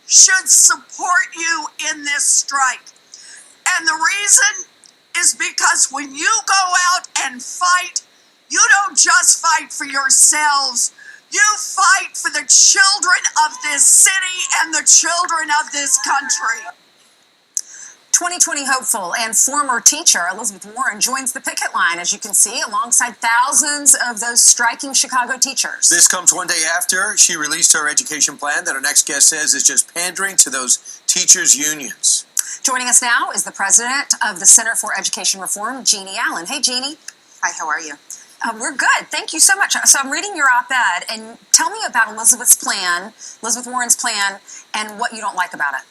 should support you in this strike. And the reason is because when you go out and fight, you don't just fight for yourselves. You fight for the children of this city and the children of this country. 2020 hopeful and former teacher Elizabeth Warren joins the picket line, as you can see, alongside thousands of those striking Chicago teachers. This comes one day after she released her education plan that our next guest says is just pandering to those teachers' unions. Joining us now is the president of the Center for Education Reform, Jeannie Allen. Hey, Jeannie. Hi, how are you? We're good. Thank you so much. So I'm reading your op-ed, and tell me about Elizabeth Warren's plan, and what you don't like about it.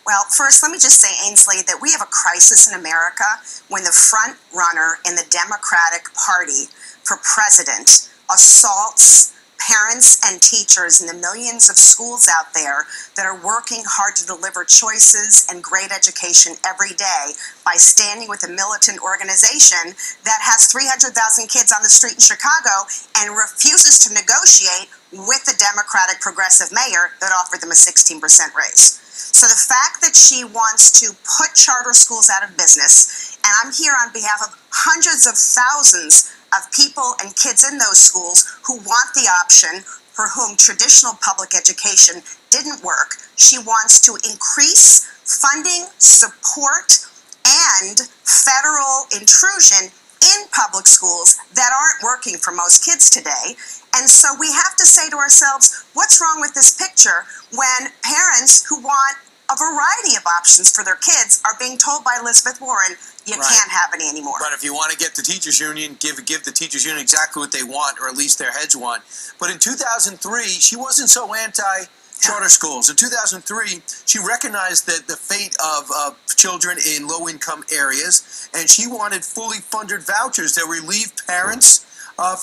Well, first, let me just say, Ainsley, that we have a crisis in America when the front runner in the Democratic Party for president assaults parents and teachers in the millions of schools out there that are working hard to deliver choices and great education every day by standing with a militant organization that has 300,000 kids on the street in Chicago and refuses to negotiate with the Democratic progressive mayor that offered them a 16% raise. So the fact that she wants to put charter schools out of business, and I'm here on behalf of hundreds of thousands of people and kids in those schools who want the option, for whom traditional public education didn't work. She wants to increase funding, support, and federal intrusion in public schools that aren't working for most kids today. And so we have to say to ourselves, what's wrong with this picture when parents who want a variety of options for their kids are being told by Elizabeth Warren, you can't have any anymore. But if you want to get the teachers union, give the teachers union exactly what they want, or at least their heads want. But in 2003, she wasn't so anti-charter schools. In 2003, she recognized that the fate of children in low-income areas, and she wanted fully funded vouchers that relieve parents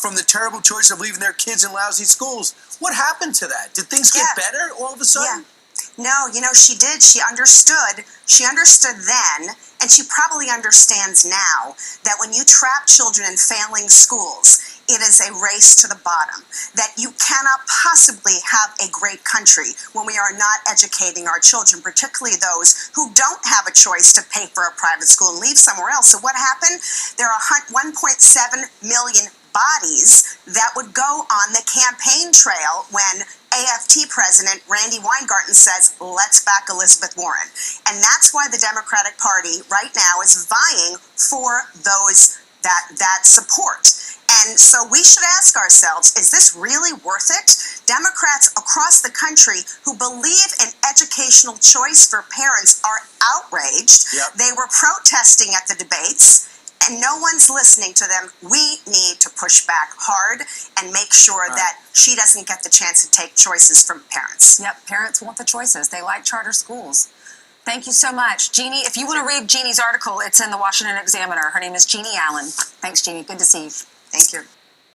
from the terrible choice of leaving their kids in lousy schools. What happened to that? Did things get better all of a sudden? No, she did. She understood then, and she probably understands now, that when you trap children in failing schools, it is a race to the bottom, that you cannot possibly have a great country when we are not educating our children, particularly those who don't have a choice to pay for a private school and leave somewhere else. So what happened? There are 1.7 million bodies that would go on the campaign trail when AFT President Randy Weingarten says, let's back Elizabeth Warren. And that's why the Democratic Party right now is vying for that support. And so we should ask ourselves, is this really worth it? Democrats across the country who believe in educational choice for parents are outraged. Yep. They were protesting at the debates, and no one's listening to them. We need to push back hard and make sure that she doesn't get the chance to take choices from parents. Yep, parents want the choices. They like charter schools. Thank you so much. Jeannie, if you want to read Jeannie's article, it's in the Washington Examiner. Her name is Jeannie Allen. Thanks, Jeannie. Good to see you. Thank you.